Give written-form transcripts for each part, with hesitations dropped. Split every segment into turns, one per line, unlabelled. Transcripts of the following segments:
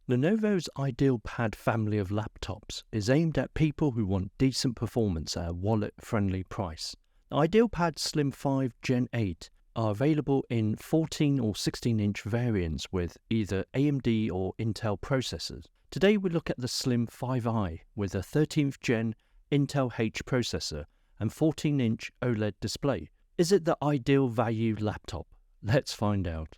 Lenovo's IdeaPad family of laptops is aimed at people who want decent performance at a wallet-friendly price. The IdeaPad Slim 5 Gen 8 are available in 14 or 16-inch variants with either AMD or Intel processors. Today we look at the Slim 5i with a 13th Gen Intel H processor and 14-inch OLED display. Is it the ideal value laptop? Let's find out.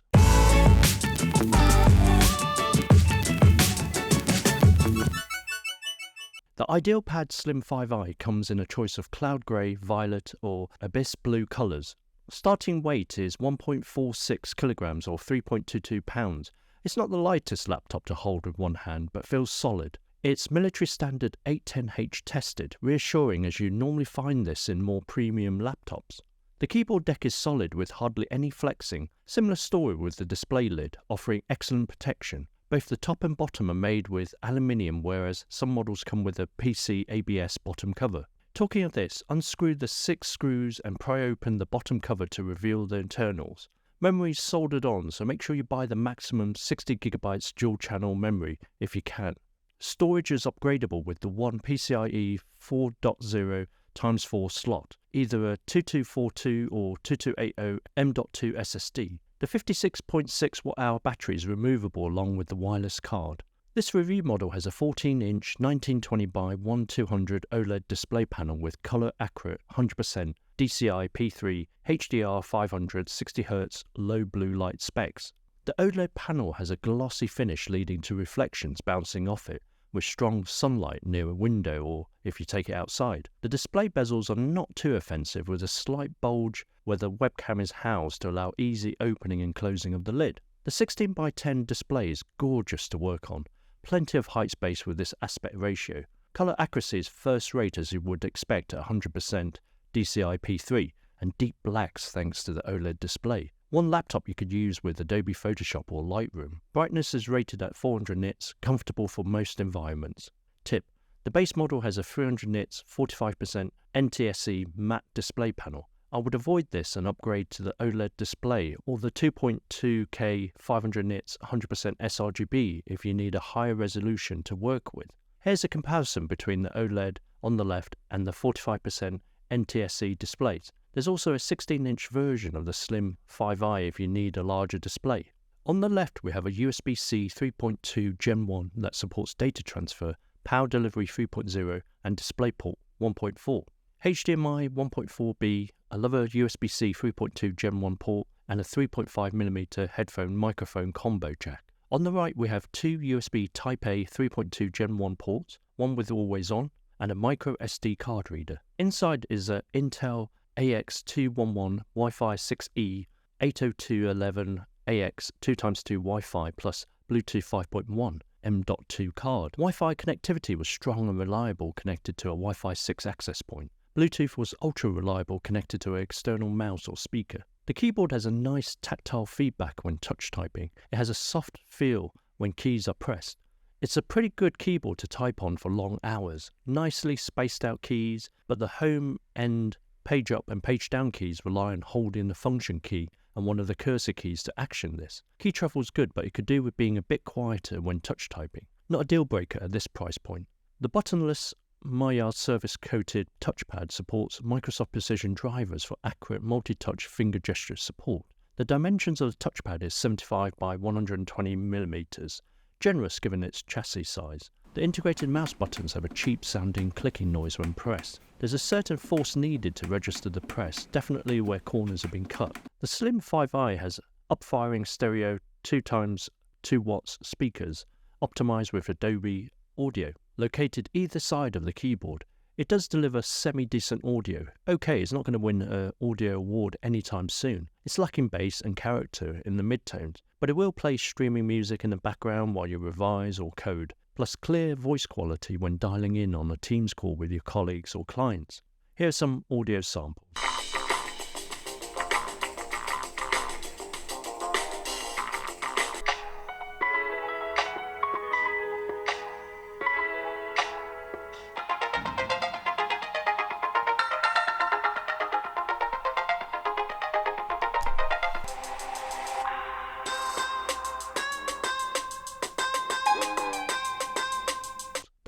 The IdeaPad Slim 5i comes in a choice of cloud grey, violet or abyss blue colours. Starting weight is 1.46 kilograms or 3.22 pounds. It's not the lightest laptop to hold with one hand, but feels solid. It's military standard 810H tested, reassuring as you normally find this in more premium laptops. The keyboard deck is solid with hardly any flexing, similar story with the display lid, offering excellent protection. Both the top and bottom are made with aluminium, whereas some models come with a PC ABS bottom cover. Talking of this, unscrew the 6 screws and pry open the bottom cover to reveal the internals. Memory is soldered on, so make sure you buy the maximum 60GB dual channel memory if you can. Storage is upgradable with the one PCIe 4.0x4 slot, either a 2242 or 2280 M.2 SSD. The 56.6 Wh battery is removable along with the wireless card. This review model has a 14-inch 1920x1200 OLED display panel with color-accurate 100% DCI-P3 HDR 500 60Hz low blue light specs. The OLED panel has a glossy finish leading to reflections bouncing off it, with strong sunlight near a window or if you take it outside. The display bezels are not too offensive, with a slight bulge where the webcam is housed to allow easy opening and closing of the lid. The 16x10 display is gorgeous to work on. Plenty of height space with this aspect ratio. Color accuracy is first rate as you would expect at 100% DCI-P3 and deep blacks thanks to the OLED display. One laptop you could use with Adobe Photoshop or Lightroom. Brightness is rated at 400 nits, comfortable for most environments. Tip: the base model has a 300 nits, 45% NTSC matte display panel. I would avoid this and upgrade to the OLED display or the 2.2K 500 nits 100% sRGB if you need a higher resolution to work with. Here's a comparison between the OLED on the left and the 45% NTSC displays. There's also a 16-inch version of the Slim 5i if you need a larger display. On the left we have a USB-C 3.2 Gen 1 that supports data transfer, power delivery 3.0 and DisplayPort 1.4. HDMI 1.4b, another USB-C 3.2 Gen 1 port and a 3.5mm headphone microphone combo jack. On the right we have two USB Type-A 3.2 Gen 1 ports, one with always on and a micro SD card reader. Inside is a Intel AX211 Wi-Fi 6E 802.11ax 2x2 Wi-Fi plus Bluetooth 5.1 M.2 card. Wi-Fi connectivity was strong and reliable connected to a Wi-Fi 6 access point. Bluetooth was ultra reliable connected to an external mouse or speaker. The keyboard has a nice tactile feedback when touch typing. It has a soft feel when keys are pressed. It's a pretty good keyboard to type on for long hours. Nicely spaced out keys, but the home end page up and page down keys rely on holding the function key and one of the cursor keys to action this. Key shuffle is good, but it could do with being a bit quieter when touch typing. Not a deal breaker at this price point. The buttonless Maya surface coated touchpad supports Microsoft Precision drivers for accurate multi-touch finger gesture support. The dimensions of the touchpad is 75 by 120mm, generous given its chassis size. The integrated mouse buttons have a cheap sounding clicking noise when pressed. There's a certain force needed to register the press, definitely where corners have been cut. The Slim 5i has up-firing stereo 2x2 watts speakers, optimized with Adobe Audio, located either side of the keyboard. It does deliver semi-decent audio. Okay, it's not going to win an audio award anytime soon. It's lacking bass and character in the midtones, but it will play streaming music in the background while you revise or code, plus clear voice quality when dialing in on a Teams call with your colleagues or clients. Here are some audio samples.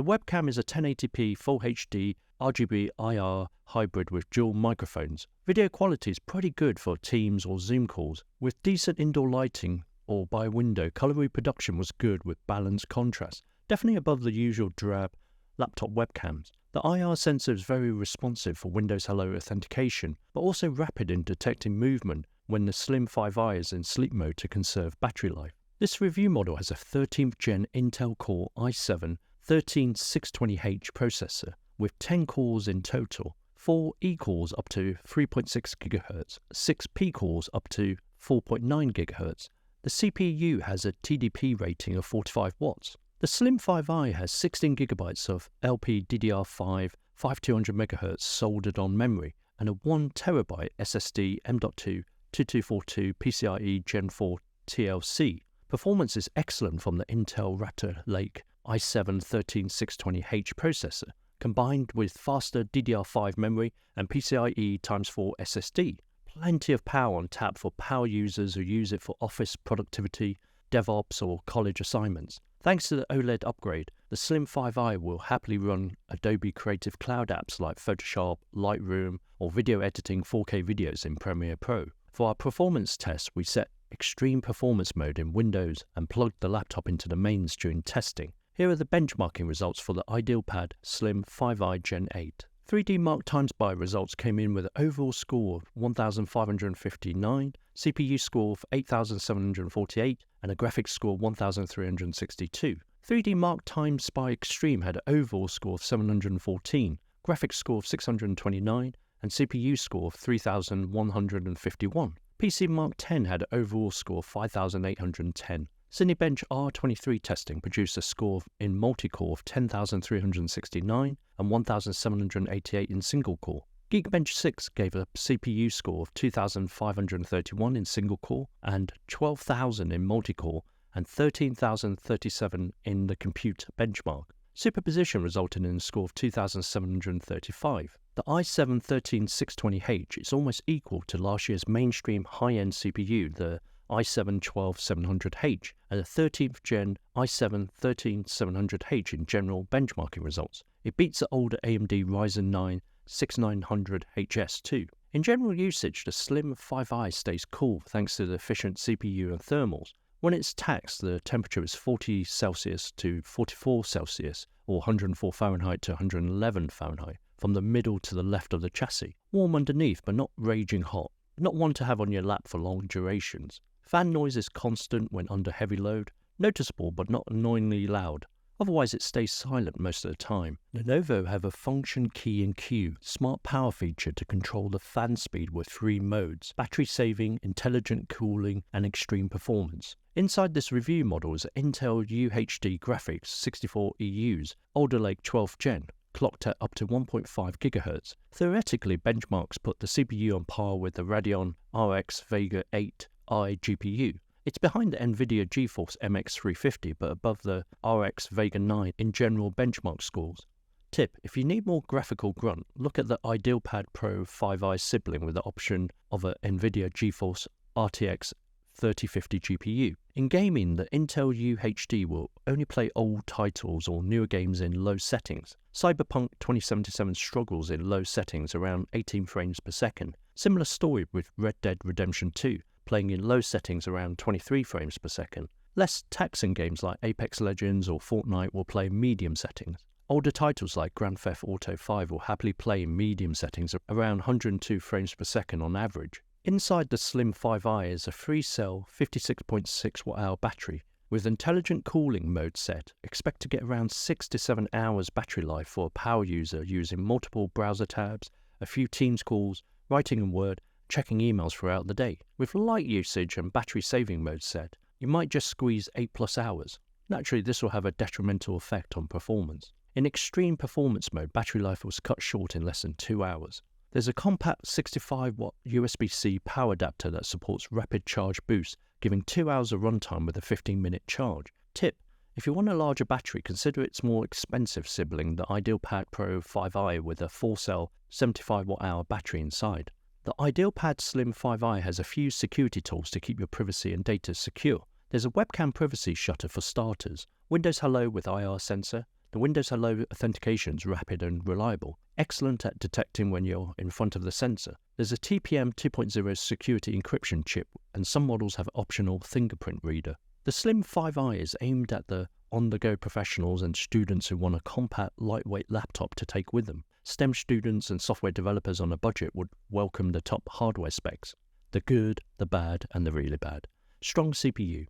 The webcam is a 1080p Full HD RGB IR hybrid with dual microphones. Video quality is pretty good for Teams or Zoom calls. With decent indoor lighting or by window, color reproduction was good with balanced contrast, definitely above the usual drab laptop webcams. The IR sensor is very responsive for Windows Hello authentication, but also rapid in detecting movement when the Slim 5i is in sleep mode to conserve battery life. This review model has a 13th gen Intel Core i7 13620H processor with 10 cores in total, 4 E-cores up to 3.6 GHz, 6 P-cores up to 4.9 GHz. The CPU has a TDP rating of 45 watts. The Slim 5i has 16 GB of LPDDR5 5200 MHz soldered on memory and a 1 TB SSD M.2 2242 PCIe Gen4 TLC. Performance is excellent from the Intel Raptor Lake i7 13620H processor, combined with faster DDR5 memory and PCIe x4 SSD. Plenty of power on tap for power users who use it for office productivity, DevOps or college assignments. Thanks to the OLED upgrade, the Slim 5i will happily run Adobe Creative Cloud apps like Photoshop, Lightroom, or video editing 4K videos in Premiere Pro. For our performance test, we set Extreme Performance mode in Windows and plugged the laptop into the mains during testing. Here are the benchmarking results for the IdeaPad Slim 5i Gen 8. 3D Mark Times By results came in with an overall score of 1,559, CPU score of 8,748, and a graphics score of 1,362. 3D Mark Times By Extreme had an overall score of 714, graphics score of 629, and CPU score of 3,151. PC Mark 10 had an overall score of 5,810. Cinebench R23 testing produced a score in multi-core of 10,369 and 1,788 in single-core. Geekbench 6 gave a CPU score of 2,531 in single-core and 12,000 in multi-core and 13,037 in the compute benchmark. Superposition resulted in a score of 2,735. The i7 13620H is almost equal to last year's mainstream high-end CPU, the i7 12700H, and the 13th gen i7 13700H in general benchmarking results. It beats the older AMD Ryzen 9 6900HS too. In general usage, the Slim 5i stays cool thanks to the efficient CPU and thermals. When it's taxed, the temperature is 40 Celsius to 44 Celsius, or 104 Fahrenheit to 111 Fahrenheit, from the middle to the left of the chassis. Warm underneath, but not raging hot. Not one to have on your lap for long durations. Fan noise is constant when under heavy load, noticeable but not annoyingly loud. Otherwise it stays silent most of the time. Lenovo have a function key and Q smart power feature to control the fan speed with 3 modes: battery saving, intelligent cooling, and extreme performance. Inside this review model is Intel UHD Graphics 64 EUs, Alder Lake 12th Gen, clocked at up to 1.5 GHz. Theoretically, benchmarks put the CPU on par with the Radeon RX Vega 8i GPU. It's behind the NVIDIA GeForce MX 350 but above the RX Vega 9 in general benchmark scores. Tip: if you need more graphical grunt, look at the IdeaPad Pro 5i sibling with the option of a NVIDIA GeForce RTX 3050 GPU. In gaming, the Intel UHD will only play old titles or newer games in low settings. Cyberpunk 2077 struggles in low settings around 18 frames per second. Similar story with Red Dead Redemption 2, playing in low settings around 23 frames per second. Less taxing games like Apex Legends or Fortnite will play medium settings. Older titles like Grand Theft Auto 5 will happily play in medium settings around 102 frames per second on average. Inside the Slim 5i is a 3-cell 56.6 Wh battery. With intelligent cooling mode set, expect to get around 6 to 7 hours battery life for a power user using multiple browser tabs, a few Teams calls, writing in Word, checking emails throughout the day. With light usage and battery saving mode set, you might just squeeze 8+ hours. Naturally, this will have a detrimental effect on performance. In extreme performance mode, battery life was cut short in less than 2 hours. There's a compact 65-watt USB-C power adapter that supports rapid charge boost, giving 2 hours of runtime with a 15-minute charge. Tip: if you want a larger battery, consider its more expensive sibling, the IdeaPad Pro 5i with a 4-cell 75 Wh battery inside. The IdeaPad Slim 5i has a few security tools to keep your privacy and data secure. There's a webcam privacy shutter for starters, Windows Hello with IR sensor, The Windows Hello authentication is rapid and reliable, excellent at detecting when you're in front of the sensor. There's a TPM 2.0 security encryption chip, and some models have optional fingerprint reader. The Slim 5i is aimed at the on-the-go professionals and students who want a compact, lightweight laptop to take with them. STEM students and software developers on a budget would welcome the top hardware specs. The good, the bad, and the really bad. Strong CPU.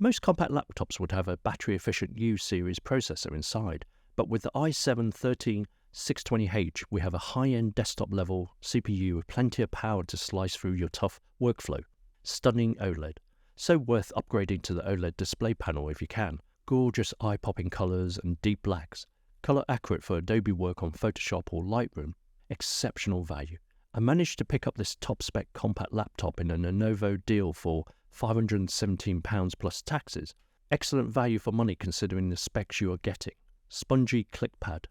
Most compact laptops would have a battery-efficient U-series processor inside, but with the i7-13620H, we have a high-end desktop-level CPU with plenty of power to slice through your tough workflow. Stunning OLED. So worth upgrading to the OLED display panel if you can. Gorgeous eye-popping colors and deep blacks. Color accurate for Adobe work on Photoshop or Lightroom. Exceptional value. I managed to pick up this top-spec compact laptop in a Lenovo deal for £517 plus taxes. Excellent value for money considering the specs you are getting. Spongy Clickpad.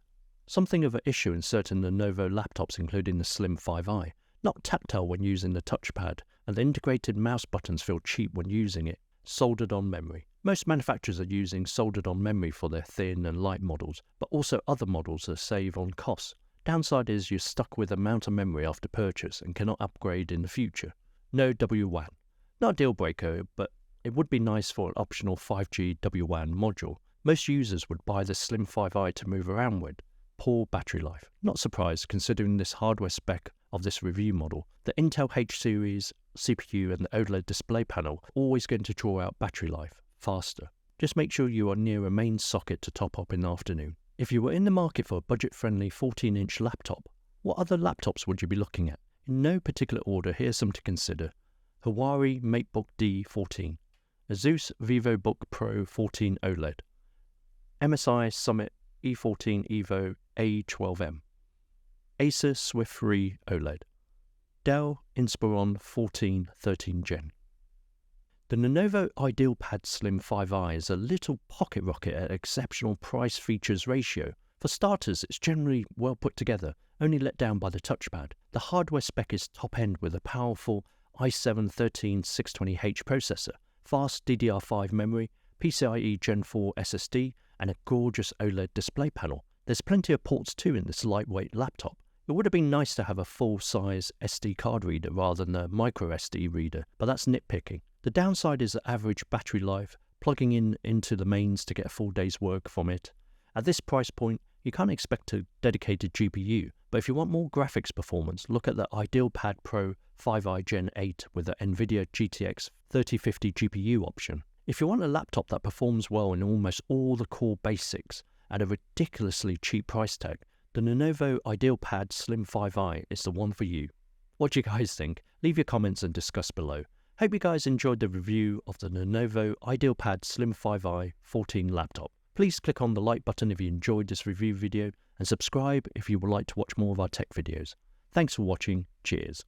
Something of an issue in certain Lenovo laptops including the Slim 5i. Not tactile when using the touchpad, and the integrated mouse buttons feel cheap when using it. Soldered on memory. Most manufacturers are using soldered on memory for their thin and light models, but also other models that save on costs. Downside is you're stuck with amount of memory after purchase and cannot upgrade in the future. No WWAN. Not a deal breaker, but it would be nice for an optional 5G WWAN module. Most users would buy the Slim 5i to move around with. Poor battery life. Not surprised considering this hardware spec of this review model. The Intel H series CPU and the OLED display panel are always going to draw out battery life faster. Just make sure you are near a main socket to top up in the afternoon. If you were in the market for a budget-friendly 14-inch laptop, what other laptops would you be looking at? In no particular order, here's some to consider. Huawei MateBook D14, Asus VivoBook Pro 14 OLED, MSI Summit E14 Evo A12M, Acer Swift 3 OLED, Dell Inspiron 14 13 Gen. The Lenovo IdeaPad Slim 5i is a little pocket rocket at exceptional price-features ratio. For starters, it's generally well put together, only let down by the touchpad. The hardware spec is top-end with a powerful i7-13620H processor, fast DDR5 memory, PCIe Gen4 SSD, and a gorgeous OLED display panel. There's plenty of ports too in this lightweight laptop. It would have been nice to have a full-size SD card reader rather than a micro SD reader, but that's nitpicking. The downside is the average battery life, plugging into the mains to get a full day's work from it. At this price point, you can't expect a dedicated GPU, but if you want more graphics performance, look at the IdeaPad Pro 5i Gen 8 with the NVIDIA GTX 3050 GPU option. If you want a laptop that performs well in almost all the core basics at a ridiculously cheap price tag, the Lenovo IdeaPad Slim 5i is the one for you. What do you guys think? Leave your comments and discuss below. Hope you guys enjoyed the review of the Lenovo IdeaPad Slim 5i 14 laptop. Please click on the like button if you enjoyed this review video and subscribe if you would like to watch more of our tech videos. Thanks for watching. Cheers.